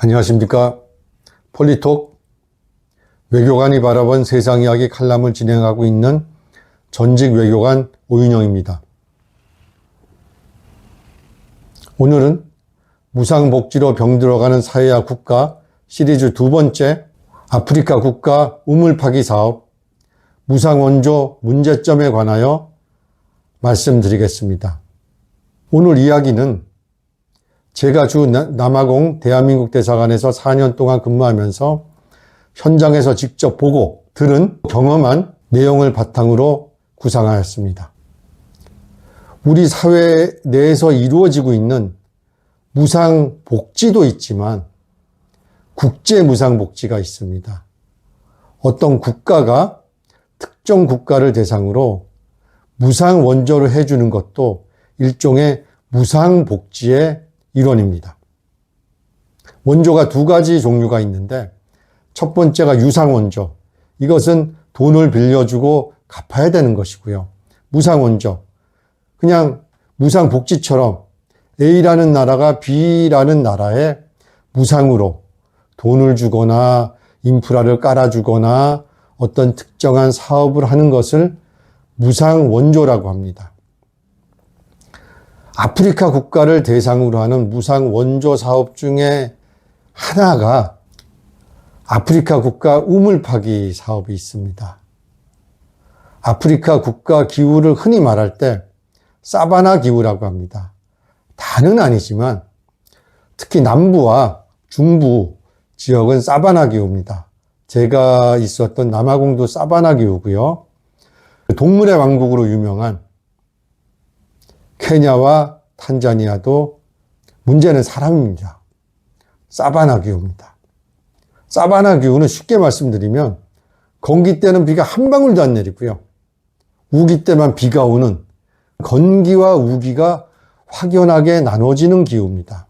안녕하십니까. 폴리톡 외교관이 바라본 세상 이야기 칼럼을 진행하고 있는 전직 외교관 오윤영입니다. 오늘은 무상복지로 병들어가는 사회와 국가 시리즈 두 번째 아프리카 국가 우물 파기 사업 무상원조 문제점에 관하여 말씀드리겠습니다. 오늘 이야기는 제가 주 남아공 대한민국 대사관에서 4년 동안 근무하면서 현장에서 직접 보고 들은 경험한 내용을 바탕으로 구상하였습니다. 우리 사회 내에서 이루어지고 있는 무상복지도 있지만 국제 무상복지가 있습니다. 어떤 국가가 특정 국가를 대상으로 무상원조를 해주는 것도 일종의 무상복지의 일원입니다. 원조가 두 가지 종류가 있는데 첫 번째가 유상원조. 이것은 돈을 빌려주고 갚아야 되는 것이고요. 무상원조. 그냥 무상복지처럼 A라는 나라가 B라는 나라에 무상으로 돈을 주거나 인프라를 깔아주거나 어떤 특정한 사업을 하는 것을 무상원조라고 합니다. 아프리카 국가를 대상으로 하는 무상원조 사업 중에 하나가 아프리카 국가 우물 파기 사업이 있습니다. 아프리카 국가 기후를 흔히 말할 때 사바나 기후라고 합니다. 다는 아니지만 특히 남부와 중부 지역은 사바나 기후입니다. 제가 있었던 남아공도 사바나 기후고요. 동물의 왕국으로 유명한 케냐와 탄자니아도 문제는 사람입니다. 사바나 기후입니다. 사바나 기후는 쉽게 말씀드리면 건기 때는 비가 한 방울도 안 내리고요. 우기 때만 비가 오는 건기와 우기가 확연하게 나눠지는 기후입니다.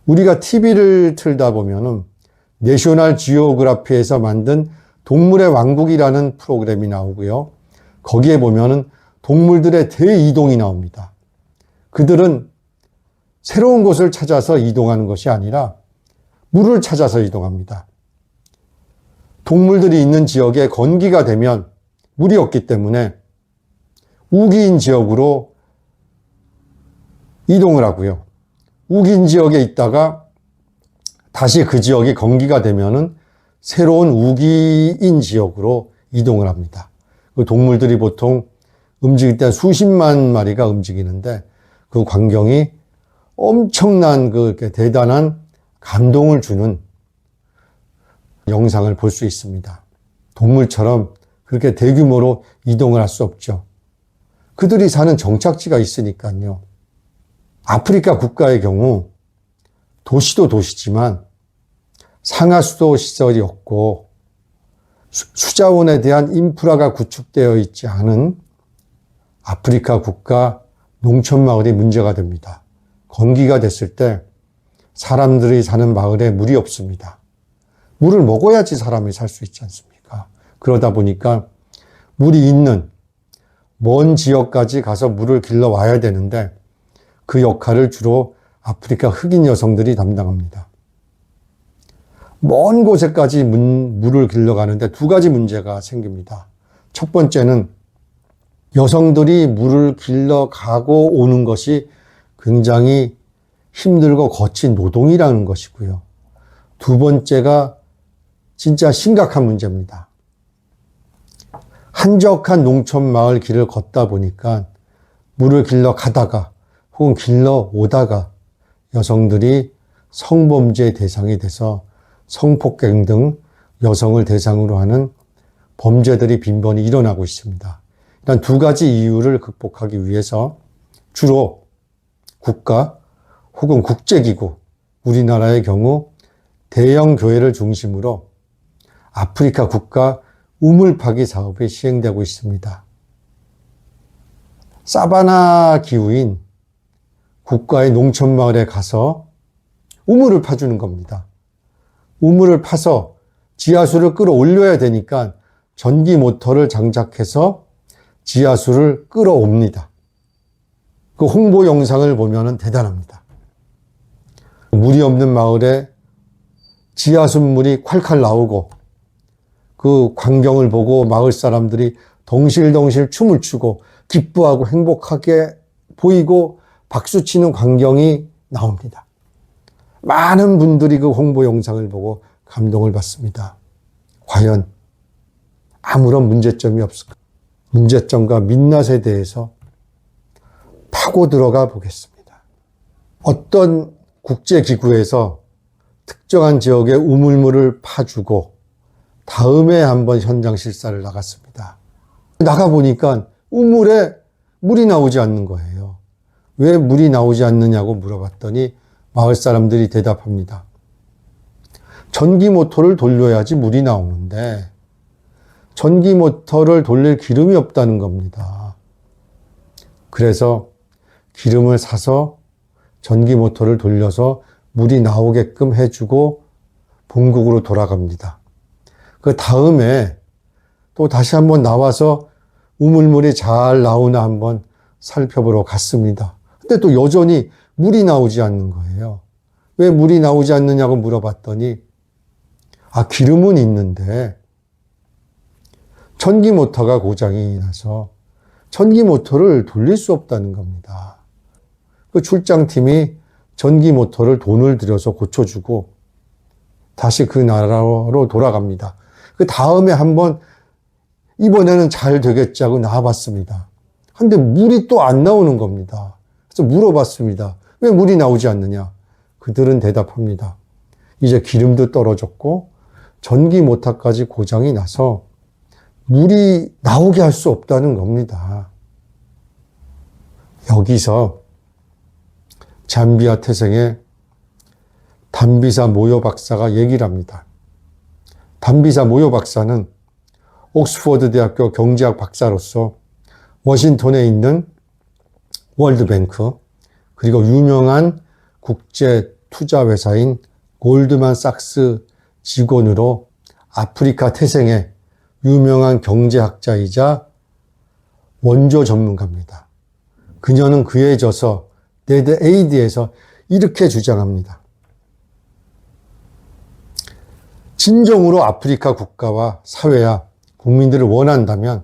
우리가 TV를 틀다 보면은 내셔널 지오그래피에서 만든 동물의 왕국이라는 프로그램이 나오고요. 거기에 보면은 동물들의 대이동이 나옵니다. 그들은 새로운 곳을 찾아서 이동하는 것이 아니라 물을 찾아서 이동합니다. 동물들이 있는 지역에 건기가 되면 물이 없기 때문에 우기인 지역으로 이동을 하고요. 우기인 지역에 있다가 다시 그 지역이 건기가 되면은 새로운 우기인 지역으로 이동을 합니다. 그 동물들이 보통 움직일 때 수십만 마리가 움직이는데 그 광경이 엄청난 대단한 감동을 주는 영상을 볼 수 있습니다. 동물처럼 그렇게 대규모로 이동을 할 수 없죠. 그들이 사는 정착지가 있으니까요. 아프리카 국가의 경우 도시도 도시지만 상하수도 시설이 없고 수자원에 대한 인프라가 구축되어 있지 않은 아프리카 국가 농촌마을이 문제가 됩니다. 건기가 됐을 때 사람들이 사는 마을에 물이 없습니다. 물을 먹어야지 사람이 살 수 있지 않습니까? 그러다 보니까 물이 있는 먼 지역까지 가서 물을 길러 와야 되는데 그 역할을 주로 아프리카 흑인 여성들이 담당합니다. 먼 곳에까지 물을 길러 가는데 두 가지 문제가 생깁니다. 첫 번째는 여성들이 물을 길러 가고 오는 것이 굉장히 힘들고 거친 노동이라는 것이고요. 두 번째가 진짜 심각한 문제입니다. 한적한 농촌 마을 길을 걷다 보니까 물을 길러 가다가 혹은 길러 오다가 여성들이 성범죄 대상이 돼서 성폭행 등 여성을 대상으로 하는 범죄들이 빈번히 일어나고 있습니다. 이런 두 가지 이유를 극복하기 위해서 주로 국가 혹은 국제기구, 우리나라의 경우 대형 교회를 중심으로 아프리카 국가 우물 파기 사업이 시행되고 있습니다. 사바나 기후인 국가의 농촌 마을에 가서 우물을 파주는 겁니다. 우물을 파서 지하수를 끌어올려야 되니까 전기 모터를 장착해서 지하수를 끌어옵니다. 그 홍보 영상을 보면 대단합니다. 물이 없는 마을에 지하수물이 콸콸 나오고 그 광경을 보고 마을 사람들이 덩실덩실 춤을 추고 기뻐하고 행복하게 보이고 박수치는 광경이 나옵니다. 많은 분들이 그 홍보 영상을 보고 감동을 받습니다. 과연 아무런 문제점이 없을까? 문제점과 민낯에 대해서 파고 들어가 보겠습니다. 어떤 국제기구에서 특정한 지역에 우물물을 파주고 다음에 한번 현장 실사를 나갔습니다. 나가보니까 우물에 물이 나오지 않는 거예요. 왜 물이 나오지 않느냐고 물어봤더니 마을 사람들이 대답합니다. 전기 모터를 돌려야지 물이 나오는데 전기 모터를 돌릴 기름이 없다는 겁니다. 그래서 기름을 사서 전기 모터를 돌려서 물이 나오게끔 해주고 본국으로 돌아갑니다. 그 다음에 또 다시 한번 나와서 우물물이 잘 나오나 한번 살펴보러 갔습니다. 근데 또 여전히 물이 나오지 않는 거예요. 왜 물이 나오지 않느냐고 물어봤더니 기름은 있는데 전기 모터가 고장이 나서 전기 모터를 돌릴 수 없다는 겁니다. 그 출장팀이 전기 모터를 돈을 들여서 고쳐주고 다시 그 나라로 돌아갑니다. 그 다음에 한번 이번에는 잘 되겠지 하고 나와봤습니다. 근데 물이 또 안 나오는 겁니다. 그래서 물어봤습니다. 왜 물이 나오지 않느냐? 그들은 대답합니다. 이제 기름도 떨어졌고 전기 모터까지 고장이 나서 물이 나오게 할 수 없다는 겁니다. 여기서 잠비아 태생의 담비사 모요 박사가 얘기를 합니다. 담비사 모요 박사는 옥스퍼드 대학교 경제학 박사로서 워싱턴에 있는 월드뱅크 그리고 유명한 국제 투자 회사인 골드만삭스 직원으로 아프리카 태생의 유명한 경제학자이자 원조 전문가입니다. 그녀는 그에 져서 네드 에이드에서 이렇게 주장합니다. 진정으로 아프리카 국가와 사회와 국민들을 원한다면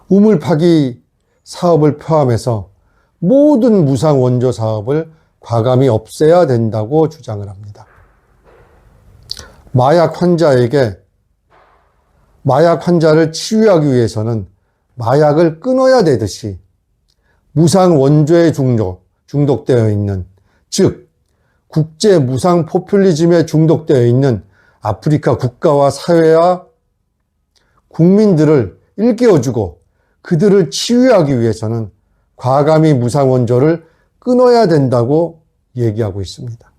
우물 파기 사업을 포함해서 모든 무상 원조 사업을 과감히 없애야 된다고 주장을 합니다. 마약 환자를 치유하기 위해서는 마약을 끊어야 되듯이 무상 원조에 중독되어 있는, 즉 국제 무상 포퓰리즘에 중독되어 있는 아프리카 국가와 사회와 국민들을 일깨워주고 그들을 치유하기 위해서는 과감히 무상 원조를 끊어야 된다고 얘기하고 있습니다.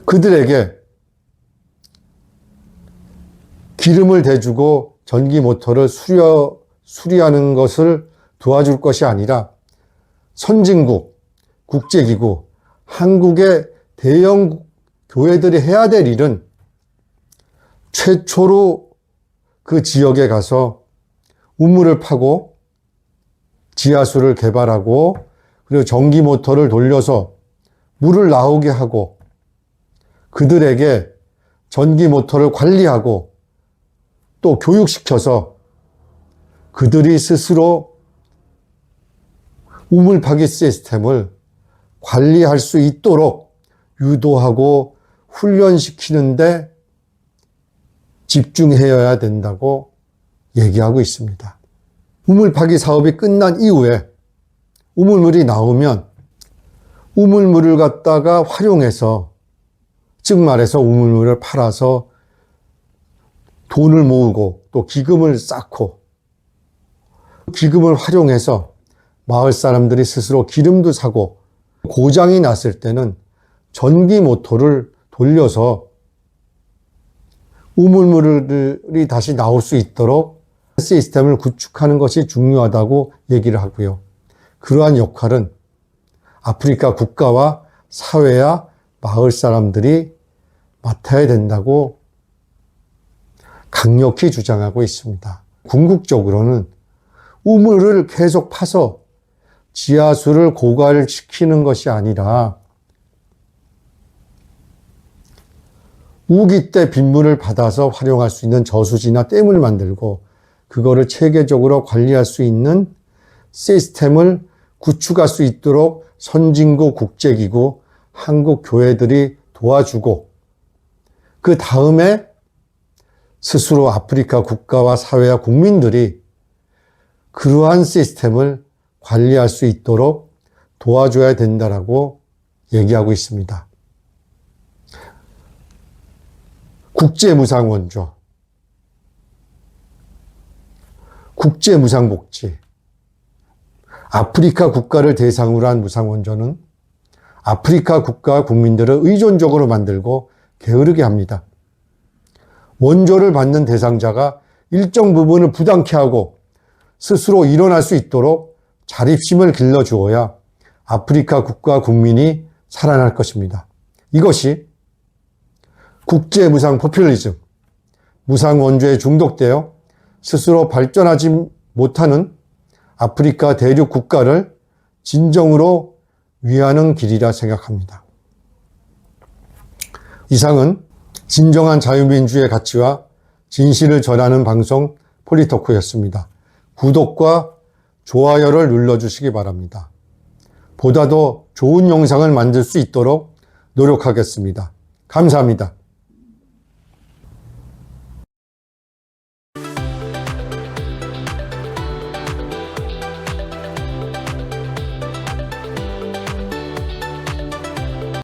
그들에게 기름을 대주고 전기 모터를 수리하는 것을 도와줄 것이 아니라 선진국, 국제기구, 한국의 대형 교회들이 해야 될 일은 최초로 그 지역에 가서 우물을 파고 지하수를 개발하고 그리고 전기 모터를 돌려서 물을 나오게 하고 그들에게 전기 모터를 관리하고 또 교육시켜서 그들이 스스로 우물 파기 시스템을 관리할 수 있도록 유도하고 훈련시키는데 집중해야 된다고 얘기하고 있습니다. 우물 파기 사업이 끝난 이후에 우물물이 나오면 우물물을 갖다가 활용해서, 즉 말해서 우물물을 팔아서 돈을 모으고 또 기금을 쌓고 기금을 활용해서 마을 사람들이 스스로 기름도 사고 고장이 났을 때는 전기 모터를 돌려서 우물물이 다시 나올 수 있도록 시스템을 구축하는 것이 중요하다고 얘기를 하고요. 그러한 역할은 아프리카 국가와 사회와 마을 사람들이 맡아야 된다고 강력히 주장하고 있습니다. 궁극적으로는 우물을 계속 파서 지하수를 고갈시키는 것이 아니라 우기 때 빗물을 받아서 활용할 수 있는 저수지나 댐을 만들고 그거를 체계적으로 관리할 수 있는 시스템을 구축할 수 있도록 선진국 국제기구, 한국 교회들이 도와주고 그 다음에 스스로 아프리카 국가와 사회와 국민들이 그러한 시스템을 관리할 수 있도록 도와줘야 된다라고 얘기하고 있습니다. 국제무상원조, 국제무상복지, 아프리카 국가를 대상으로 한 무상원조는 아프리카 국가 국민들을 의존적으로 만들고 게으르게 합니다. 원조를 받는 대상자가 일정 부분을 부담케 하고 스스로 일어날 수 있도록 자립심을 길러주어야 아프리카 국가 국민이 살아날 것입니다. 이것이 국제 무상 포퓰리즘, 무상 원조에 중독되어 스스로 발전하지 못하는 아프리카 대륙 국가를 진정으로 위하는 길이라 생각합니다. 이상은 진정한 자유민주의 가치와 진실을 전하는 방송 폴리토크였습니다. 구독과 좋아요를 눌러주시기 바랍니다. 보다 더 좋은 영상을 만들 수 있도록 노력하겠습니다. 감사합니다.